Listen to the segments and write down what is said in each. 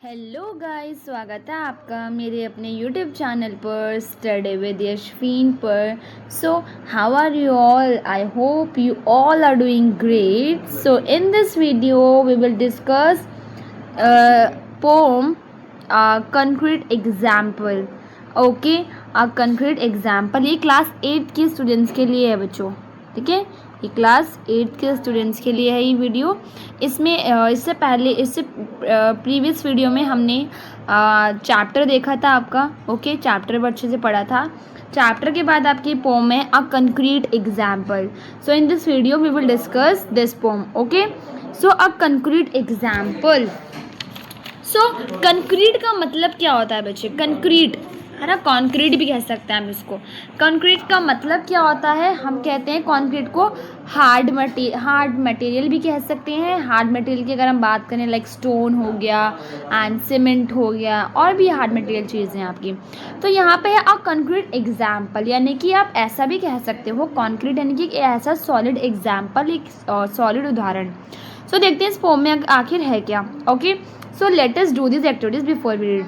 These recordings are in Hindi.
हेलो गाइस, स्वागत है आपका मेरे अपने यूट्यूब चैनल पर स्टडी विद यशवीन पर। So how are you all? I hope you all are doing great. So in this video we will discuss poem concrete example. Okay, a concrete example ये क्लास 8 के स्टूडेंट्स के लिए है बच्चों, ठीक है। ये क्लास 8 के स्टूडेंट्स के लिए है ये वीडियो। इसमें इससे प्रीवियस वीडियो में हमने चैप्टर देखा था आपका, ओके। चैप्टर अच्छे से पढ़ा था। चैप्टर के बाद आपकी पोम है a concrete example. So in this video we will discuss this poem, okay. So a concrete example. So concrete का मतलब क्या होता है बच्चे? कंक्रीट है ना, कंक्रीट भी कह सकते हैं हम इसको। कंक्रीट का मतलब क्या होता है? हम कहते हैं कंक्रीट को हार्ड मटेरियल भी कह सकते हैं। हार्ड मटेरियल की अगर हम बात करें लाइक स्टोन हो गया एंड सीमेंट हो गया, और भी हार्ड मटेरियल चीज़ें आपकी। तो यहाँ पे है अ कंक्रीट एग्जाम्पल, यानी कि आप ऐसा भी कह सकते हो कंक्रीट यानी कि ऐसा सॉलिड एग्जाम्पल, एक सॉलिड उदाहरण। सो देखते हैं इस पोम में आखिर है क्या, okay. So let us do this activities before we read.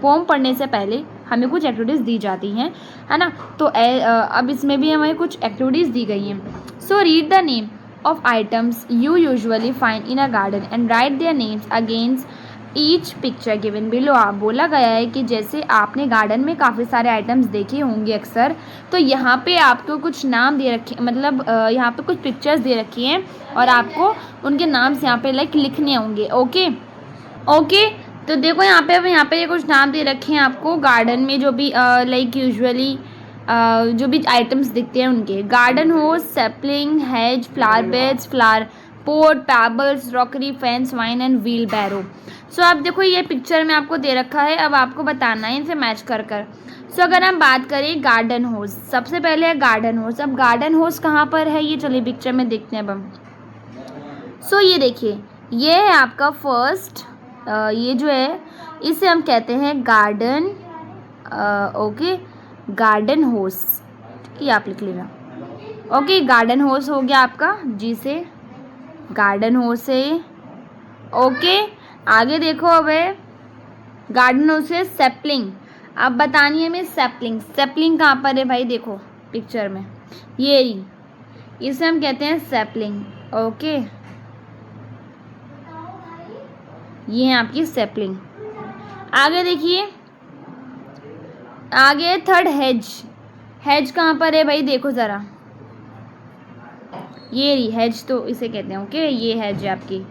Poem पढ़ने से पहले हमें कुछ एक्टिविटीज़ दी जाती हैं, है ना। तो अब इसमें भी हमें कुछ एक्टिविटीज़ दी गई हैं। So read the name of items you usually find in a garden and right their names against each picture given below. आप बोला गया है कि जैसे आपने गार्डन में काफ़ी सारे आइटम्स देखे होंगे अक्सर, तो यहाँ पे आपको कुछ नाम दे रखे, मतलब यहाँ पे कुछ पिक्चर्स दे रखी हैं और आपको उनके नाम्स यहाँ पे लाइक लिखने होंगे, ओके। ओके, तो देखो यहाँ पे ये कुछ नाम दे रखे हैं आपको गार्डन में, जो भी लाइक यूजुअली जो भी आइटम्स दिखते हैं उनके। Garden hose, sapling, hedge, flower beds, flower pot, pebbles, rockery, fence, vine and wheel barrow. So अब देखो ये पिक्चर में आपको दे रखा है, अब आपको बताना है इनसे मैच कर कर। सो अगर हम बात करें गार्डन होस, सबसे पहले है गार्डन होस। अब गार्डन होस कहाँ पर है ये चलिए पिक्चर में देखते हैं अब हम। सो ये देखिए, ये है आपका फर्स्ट, ये जो है इसे हम कहते हैं गार्डन, ओके, गार्डन होस, ठीक है, आप लिख लेना। ओके, गार्डन होस हो गया आपका, जी से गार्डन होस है, ओके। आगे देखो, अब है गार्डन होस है सैपलिंग। अब बतानी है हमें सैपलिंग, सैपलिंग कहाँ पर है भाई? देखो पिक्चर में, ये इसे हम कहते हैं सैपलिंग, ओके। ये है आपकी सैपलिंग। आगे देखिए, आगे थर्ड हेज। हेज कहाँ पर है भाई? देखो ज़रा, ये रही हेज, तो इसे कहते हैं, ओके। ये हेज है आपकी,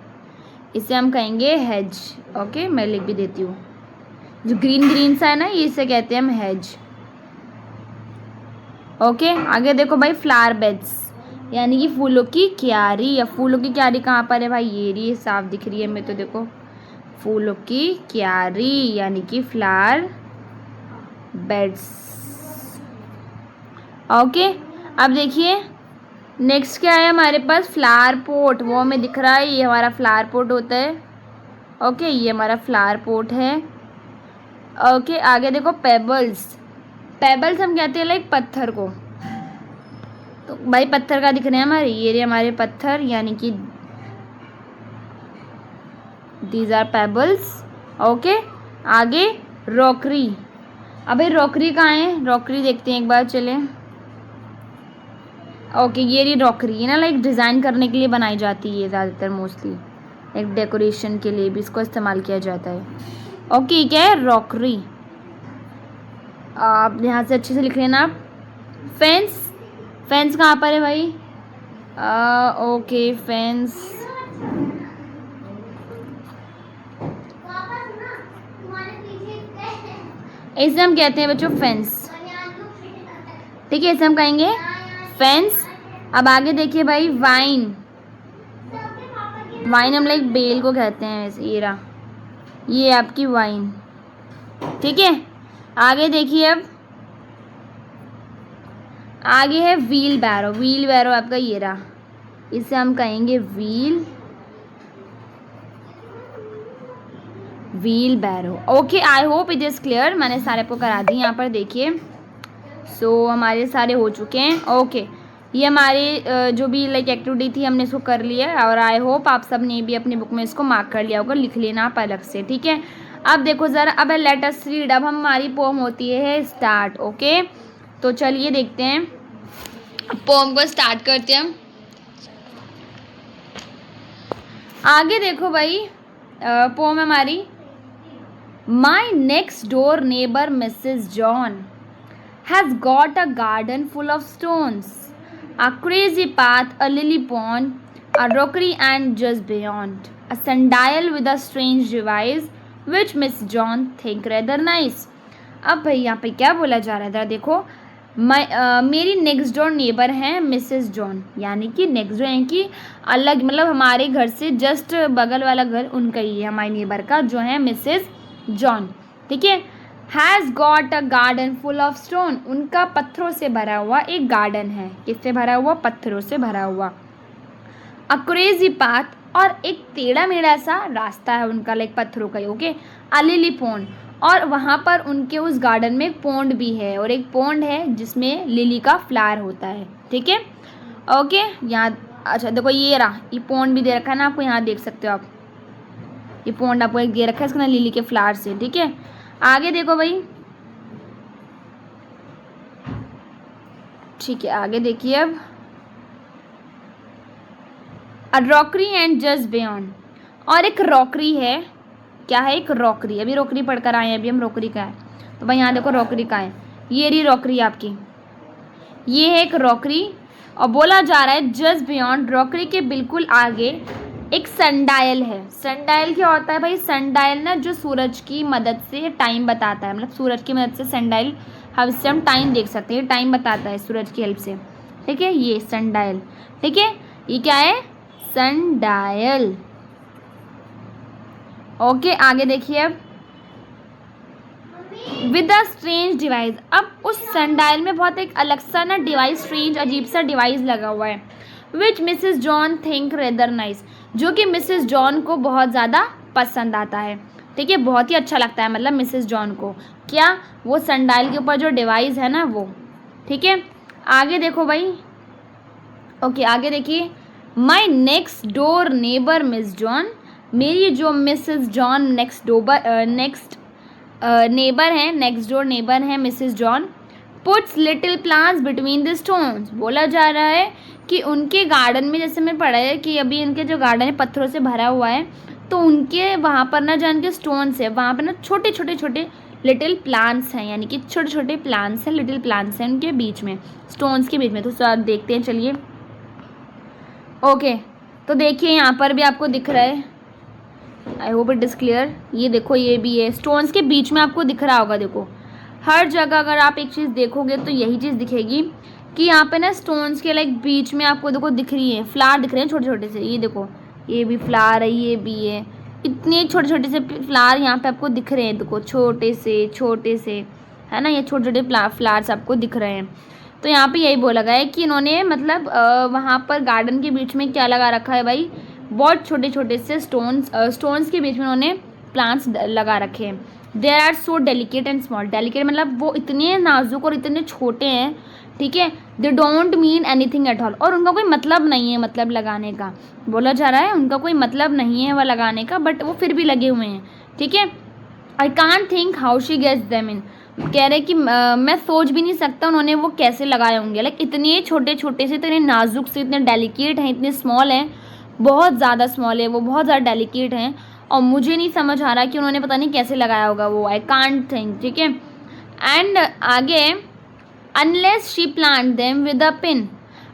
इसे हम कहेंगे हेज, ओके। मैं लिख भी देती हूँ, जो ग्रीन ग्रीन सा है ना, ये इसे कहते हैं हम हेज, ओके। आगे देखो भाई, फ्लावर बेड्स यानी कि फूलों की क्यारी। या फूलों की क्यारी कहाँ पर है भाई? ये रही, साफ दिख रही है मैं तो, देखो फूलों की क्यारी यानी कि फ्लावर बेड्स, ओके। अब देखिए नेक्स्ट क्या है हमारे पास? फ्लावर पोट, वो हमें दिख रहा है, ये हमारा फ्लावर पोट होता है, ओके। ये हमारा फ्लावर पोट है, ओके। आगे देखो पेबल्स, पेबल्स हम कहते हैं लाइक पत्थर को, तो भाई पत्थर का दिख रहे हैं हमारे, ये हमारे पत्थर यानी कि दीज आर पेबल्स, ओके। आगे रॉकरी, अबे रॉकरी कहाँ है? रॉकरी देखते हैं एक बार, चले, ओके। ये रही रॉकरी, है ना, लाइक डिज़ाइन करने के लिए बनाई जाती है ज़्यादातर, मोस्टली एक डेकोरेशन के लिए भी इसको इस्तेमाल किया जाता है, ओके। क्या है? रॉकरी। आप यहाँ से अच्छे से लिख लेना आप। फेंस, फेंस कहाँ पर है भाई? ओके, फेंस, इसे हम कहते हैं बच्चों फेंस, ठीक है, इसे हम कहेंगे फेंस। अब आगे देखिए भाई, वाइन, वाइन हम लाइक बेल को कहते हैं वैसे, ये रहा, ये आपकी वाइन, ठीक है। आगे देखिए, अब आगे है व्हील बैरो, व्हील बैरो आपका ये रहा, इसे हम कहेंगे wheelbarrow, okay. I hope it is clear, मैंने सारे आपको करा दी यहाँ पर, देखिए। सो हमारे सारे हो चुके हैं, ओके। ये हमारे जो भी लाइक एक्टिविटी थी हमने इसको कर लिया है, और आई होप आप सब ने भी अपनी बुक में इसको मार्क कर लिया होगा, लिख लेना आप अलग से, ठीक है। अब देखो ज़रा, अब लेट अस रीड, अब हमारी पोम होती है स्टार्ट। ओके, तो चलिए देखते हैं, पोम को स्टार्ट करते हैं हम। आगे देखो भाई, पोम हमारी, माई next door neighbour Mrs John has got a garden full of stones, a crazy path, a lily pond, a rockery, and just beyond, a sundial with a strange device which Miss John think rather nice. अब भाई यहाँ पे क्या बोला जा रहा है, ज़रा देखो, मेरी नेक्स्ट डोर नेबर हैं मिसेस जॉन, यानी कि नेक्स्ट डोर यानी कि अलग, मतलब हमारे घर से जस्ट बगल वाला घर उनका ही है, हमारे नेबर का जो है मिसेस जॉन, ठीक है। Has got a garden full of stone, उनका पत्थरों से भरा हुआ एक गार्डन है, किससे भरा हुआ, पत्थरों से भरा हुआ। अ क्रेजी पाथ, और एक टेढ़ा मेढ़ा सा रास्ता है उनका, लाइक पत्थरों का ही, ओके। अ लिली पोंड, और वहाँ पर उनके उस गार्डन में एक पोंड भी है, और एक पोंड है जिसमें लिली का फ्लावर होता है, ठीक है। ओके, यहाँ अच्छा देखो, ये रहा, ये पोंड भी दे रखा है ना आपको, यहाँ देख सकते हो आप, ये पोंड आपको एक दे रखा है, इसका ना लिली के फ्लावर से, ठीक है। आगे देखो भाई, ठीक है, आगे देखिए अब, अ रॉकरी एंड जस्ट बियॉन्ड, और एक रॉकरी है, क्या है, एक रॉकरी, अभी रॉकरी पढ़कर आए हैं, अभी हम रॉकरी का है, तो भाई यहाँ देखो रॉकरी का है, ये रही रॉकरी आपकी, ये है एक रॉकरी, और बोला जा रहा है जस्ट बियॉन्ड, रॉकरी के बिल्कुल आगे एक सनडायल है। सनडायल क्या होता है भाई, सनडायल ना जो सूरज की मदद से टाइम बताता है, मतलब सूरज की मदद से सनडायल, इससे हम टाइम देख सकते हैं, टाइम बताता है सूरज की हेल्प से, ठीक है, ये सनडायल, ठीक है, ये क्या है, सनडायल। ओके, आगे देखिए अब, विद अ स्ट्रेंज डिवाइस, अब उस सनडायल में बहुत एक अलग सा ना डिवाइस, स्ट्रेंज अजीब सा डिवाइस लगा हुआ है, which Mrs John think rather nice, जो कि मिसेस जॉन को बहुत ज़्यादा पसंद आता है, ठीक है, बहुत ही अच्छा लगता है, मतलब मिसेस जॉन को, क्या, वो सनडायल के ऊपर जो डिवाइस है ना वो, ठीक है। आगे देखो भाई, ओके, आगे देखिए, माई next door neighbour miss John, मेरी जो मिसेस जॉन नेक्स्ट नेबर हैं, नेक्स्ट डोर नेबर हैं Mrs John, puts little plants between the stones, बोला जा रहा है कि उनके गार्डन में, जैसे मैं पढ़ा है कि अभी इनके जो गार्डन है पत्थरों से भरा हुआ है, तो उनके वहाँ पर ना जो उनके स्टोन्स है, वहाँ पर ना छोटे छोटे लिटिल प्लांट्स हैं, यानी कि छोटे छोटे प्लांट्स हैं, लिटिल प्लांट्स हैं उनके बीच में, स्टोन्स के बीच में, तो सर देखते हैं, चलिए। ओके, तो देखिए यहाँ पर भी आपको दिख रहा है, आई होप इट इज़ क्लियर, ये देखो, ये भी है, स्टोन्स के बीच में आपको दिख रहा होगा, देखो हर जगह अगर आप एक चीज़ देखोगे तो यही चीज़ दिखेगी कि यहाँ पे ना स्टोन्स के लाइक बीच में आपको देखो दिख रही है, फ्लावर दिख रहे हैं छोटे छोटे से, ये देखो, ये भी फ्लावर है, ये भी है, इतने छोटे छोटे से फ्लावर यहाँ पे आपको दिख रहे हैं, देखो छोटे से, है ना, ये छोटे छोटे फ्लावर्स आपको दिख रहे हैं। तो यहाँ पे यही बोला गया है कि इन्होंने मतलब वहाँ पर गार्डन के बीच में क्या लगा रखा है भाई, बहुत छोटे छोटे से स्टोन्स के बीच में उन्होंने प्लांट्स लगा रखे हैं। There are so delicate and small, delicate मतलब वो इतने नाजुक और इतने छोटे हैं, ठीक है। They don't mean anything at all, और उनका कोई मतलब नहीं है, मतलब लगाने का बोला जा रहा है, उनका कोई मतलब नहीं है वह लगाने का, बट वो फिर भी लगे हुए हैं, ठीक है। I can't think how she gets them in, कह रहे कि मैं सोच भी नहीं सकता उन्होंने वो कैसे लगाए होंगे, लाइक इतने छोटे छोटे से, इतने नाजुक से, इतने डेलिकेट हैं, इतने स्मॉल हैं, बहुत ज़्यादा स्मॉल है वो, बहुत ज़्यादा डेलिकेट हैं, और मुझे नहीं समझ आ रहा कि उन्होंने पता नहीं कैसे लगाया होगा वो, आई कांट थिंक, ठीक है। एंड आगे, unless she plant them with a pin,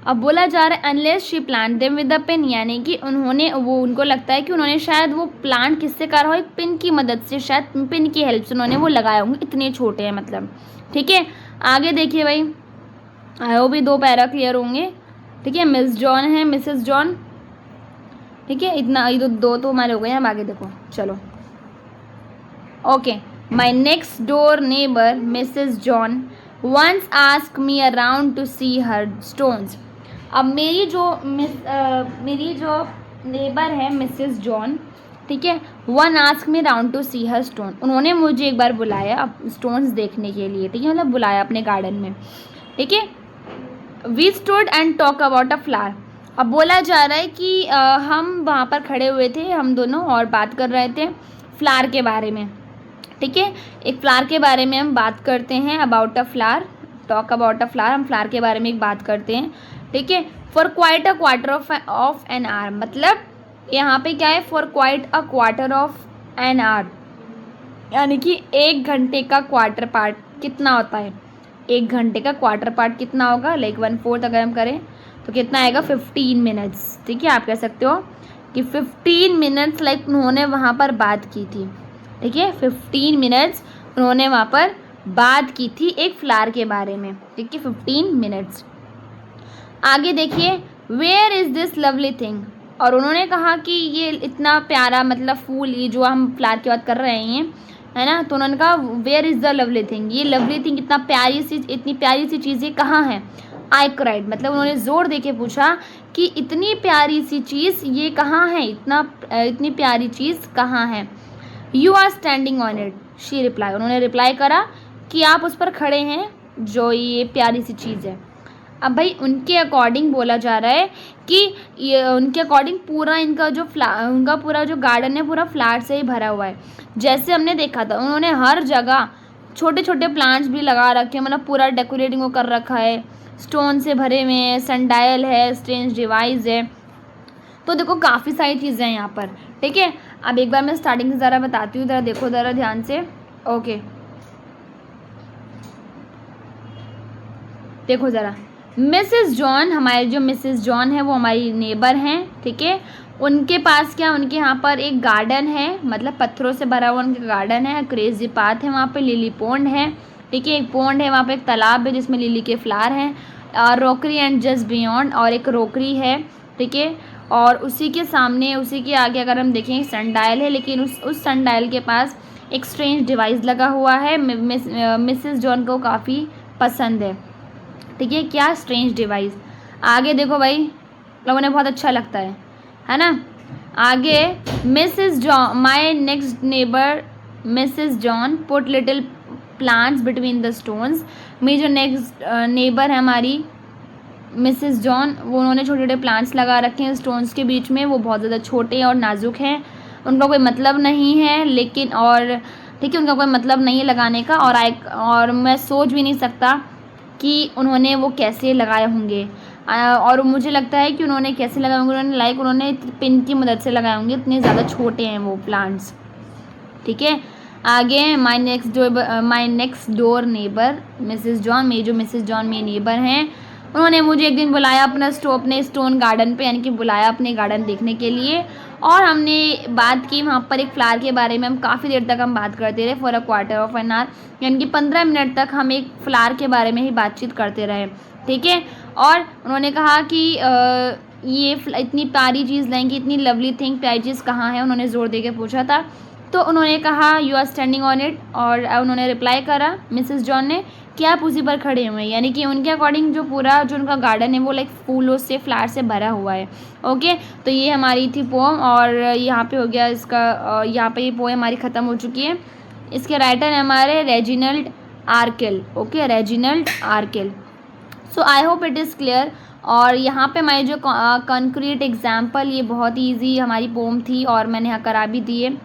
अब बोला जा रहा है unless she plant them with a pin, यानी कि उन्होंने वो, उनको लगता है कि उन्होंने शायद वो प्लांट किससे करा हो, एक पिन की मदद से, शायद पिन की हेल्प से उन्होंने वो लगाए होंगे, इतने छोटे हैं मतलब, ठीक है। आगे देखिए भाई, आयो भी 2 पैरा क्लियर होंगे, ठीक है। मिस जॉन है, मिसेस जॉन, ठीक है, इतना ये दो तो हमारे हो गए हैं। अब आगे देखो, चलो। Okay, my next door neighbour Mrs John once ask me around to see her stones, अब मेरी जो नेबर है मिसेस जॉन, ठीक है, one ask me around to see her stone, उन्होंने मुझे एक बार बुलाया अब स्टोन्स देखने के लिए, ठीक है, मतलब बुलाया अपने गार्डन में, ठीक है। We stood and talk about a flower. अब बोला जा रहा है कि हम वहाँ पर खड़े हुए थे हम दोनों और बात कर रहे थे फ्लावर के बारे में, ठीक है। एक फ्लावर के बारे में हम बात करते हैं, about a flower, talk about a flower, हम फ्लावर के बारे में एक बात करते हैं, ठीक है। For quite a quarter of an hour, मतलब यहाँ पे क्या है, for quite a quarter of an hour, यानी कि 1 घंटे का क्वार्टर पार्ट कितना होता है, 1 घंटे का क्वार्टर पार्ट कितना होगा, लाइक 1/4 अगर हम करें तो कितना आएगा, 15 मिनट्स, ठीक है। आप कह सकते हो कि 15 मिनट्स लाइक उन्होंने वहाँ पर बात की थी, ठीक है। 15 मिनट्स उन्होंने वहाँ पर बात की थी एक फ्लावर के बारे में, ठीक है, 15 मिनट्स। आगे देखिए, where is this lovely thing, और उन्होंने कहा कि ये इतना प्यारा मतलब फूल, ये जो हम फ्लावर की बात कर रहे हैं, है ना, तो उन्होंने कहा where is the lovely thing, ये लवली थिंग इतनी प्यारी सी चीज़ें कहाँ हैं। आई क्राइड, मतलब उन्होंने ज़ोर दे के पूछा कि इतनी प्यारी सी चीज़ ये कहाँ है, इतनी प्यारी चीज़ कहाँ है। You are standing on it, she reply, उन्होंने रिप्लाई करा कि आप उस पर खड़े हैं जो ये प्यारी सी चीज़ है। अब भाई उनके अकॉर्डिंग बोला जा रहा है कि ये उनके अकॉर्डिंग पूरा इनका जो उनका पूरा जो गार्डन है पूरा फ्लावर से ही भरा हुआ है। जैसे हमने देखा था उन्होंने हर जगह छोटे छोटे प्लांट्स भी लगा रखे हैं, मतलब पूरा डेकोरेटिंग वो कर रखा है, स्टोन से भरे हुए हैं, सनडायल है, स्ट्रेंज डिवाइस है, तो देखो काफ़ी सारी चीज़ें हैं यहाँ पर, ठीक है। अब एक बार मैं स्टार्टिंग से ज़रा बताती हूँ, ज़रा देखो ज़रा ध्यान से, ओके। देखो ज़रा, मिसेस जॉन, हमारे जो मिसेस जॉन है वो हमारी नेबर हैं, ठीक है। उनके पास क्या, उनके यहाँ पर एक गार्डन है, मतलब पत्थरों से भरा हुआ उनका गार्डन है, क्रेजी पाथ है, वहाँ पे लिली पॉन्ड है, ठीक है, एक पॉन्ड है, वहाँ पे एक तालाब है जिसमें लिली के फ्लावर हैं, और रोकरी एंड जस्ट बियॉन्ड, और एक रोकरी है, ठीक है। और उसी के सामने, उसी के आगे अगर हम देखें सनडायल है, लेकिन उस सनडायल के पास एक स्ट्रेंज डिवाइस लगा हुआ है, मिसेस जॉन को काफ़ी पसंद है, ठीक है, क्या, स्ट्रेंज डिवाइस। आगे देखो भाई, लोगों ने बहुत अच्छा लगता है ना। आगे, Mrs John, my next neighbour Mrs John put little plants between the stones, मेरी जो नेक्स्ट नेबर है हमारी मिसेस जॉन, वो उन्होंने छोटे छोटे प्लांट्स लगा रखे हैं स्टोन्स के बीच में, वो बहुत ज़्यादा छोटे और नाजुक हैं, उनका कोई मतलब नहीं है, लेकिन और ठीक है, उनका कोई मतलब नहीं है लगाने का, और मैं सोच भी नहीं सकता कि उन्होंने वो कैसे लगाए होंगे, और मुझे लगता है कि उन्होंने कैसे लगाए होंगे, उन्होंने पिन की मदद से लगाए होंगे, इतने ज़्यादा छोटे हैं वो प्लांट्स, ठीक है। आगे, my next door neighbour Mrs John, मेरी जो मिसेस जॉन मेरी नेबर हैं, उन्होंने मुझे एक दिन बुलाया अपने स्टोन गार्डन पे, यानी कि बुलाया अपने गार्डन देखने के लिए, और हमने बात की वहाँ पर एक फ्लावर के बारे में, हम काफ़ी देर तक हम बात करते रहे, for a quarter of an hour, यानी कि 15 मिनट तक हम एक फ्लावर के बारे में ही बातचीत करते रहे, ठीक है। और उन्होंने कहा कि ये इतनी प्यारी चीज़ लाएंगी, इतनी लवली थिंग, प्यारी चीज़ कहाँ है, उन्होंने ज़ोर दे के पूछा था, तो उन्होंने कहा you are standing on it, और उन्होंने रिप्लाई करा मिसेस जॉन ने कि आप उसी पर खड़े हुए हैं, यानी कि उनके अकॉर्डिंग जो पूरा जो उनका गार्डन है वो लाइक फूलों से, फ्लावर से भरा हुआ है, ओके। तो ये हमारी थी पोम, और यहाँ पे हो गया इसका, यहाँ पे ये पोएम हमारी ख़त्म हो चुकी है। इसके राइटर हैं हमारे Reginald आर्केल, okay, Reginald आर्केल। So I hope it is clear. और यहाँ पे हमारी जो कंक्रीट एग्जाम्पल, ये बहुत ही ईजी हमारी पोम थी और मैंने यहाँ करा भी दी है,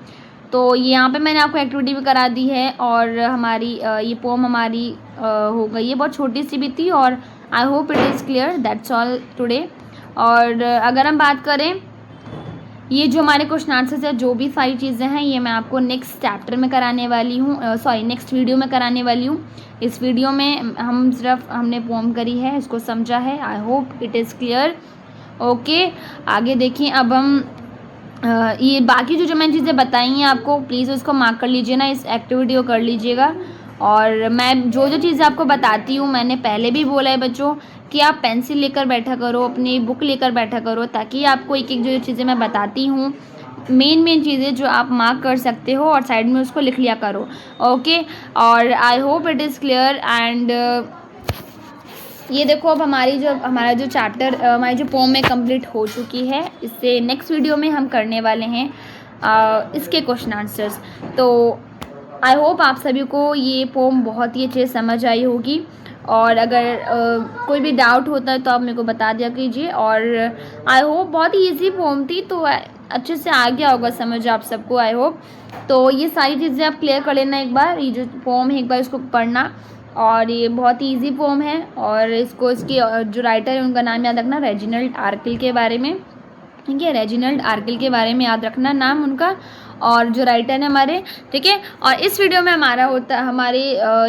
तो यहाँ पे मैंने आपको एक्टिविटी भी करा दी है, और हमारी ये पोम हमारी हो गई है, बहुत छोटी सी भी थी, और आई hope it is clear, that's all today. और अगर हम बात करें, ये जो हमारे क्वेश्चन आंसर्स है, जो भी सारी चीज़ें हैं, ये मैं आपको नेक्स्ट चैप्टर में कराने वाली हूँ, नेक्स्ट वीडियो में कराने वाली हूँ। इस वीडियो में हमने पोम करी है, इसको समझा है, आई hope it is clear, okay. आगे देखिए, अब हम ये बाकी जो मैंने चीज़ें बताई हैं आपको, प्लीज़ उसको मार्क कर लीजिए ना, इस एक्टिविटी को कर लीजिएगा। और मैं जो चीज़ें आपको बताती हूँ, मैंने पहले भी बोला है बच्चों कि आप पेंसिल लेकर बैठा करो, अपनी बुक लेकर बैठा करो, ताकि आपको एक एक जो चीज़ें मैं बताती हूँ, मेन चीज़ें जो आप मार्क कर सकते हो, और साइड में उसको लिख लिया करो, ओके। और आई hope it is clear. And ये देखो, अब हमारा जो चैप्टर, हमारी जो पोम है कंप्लीट हो चुकी है। इससे नेक्स्ट वीडियो में हम करने वाले हैं इसके क्वेश्चन आंसर्स। तो आई होप आप सभी को ये पोम बहुत ही अच्छे से समझ आई होगी, और अगर कोई भी डाउट होता है तो आप मेरे को बता दिया कीजिए। और आई होप बहुत ही ईजी पोम थी, तो अच्छे से आ गया होगा समझ आप सबको, आई होप। तो ये सारी चीज़ें आप क्लियर कर लेना एक बार, ये जो पोम है एक बार इसको पढ़ना। और ये बहुत ही ईजी पोम है, और इसको इसकी जो राइटर है उनका नाम याद रखना, रेजिनाल्ड आर्किल के बारे में, ठीक है, रेजिनाल्ड आर्किल के बारे में याद रखना नाम उनका, और जो राइटर है हमारे, ठीक है। और इस वीडियो में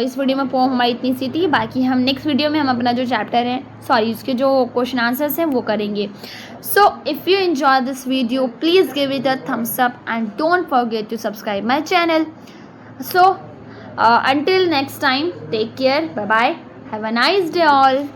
इस वीडियो में पोम हमारी इतनी सी थी। बाकी हम नेक्स्ट वीडियो में हम अपना जो चैप्टर है, सॉरी उसके जो क्वेश्चन आंसर्स हैं वो करेंगे। So if you enjoy this video please give it a thumbs up and don't forget to subscribe my channel. So until next time, take care, bye bye, have a nice day all.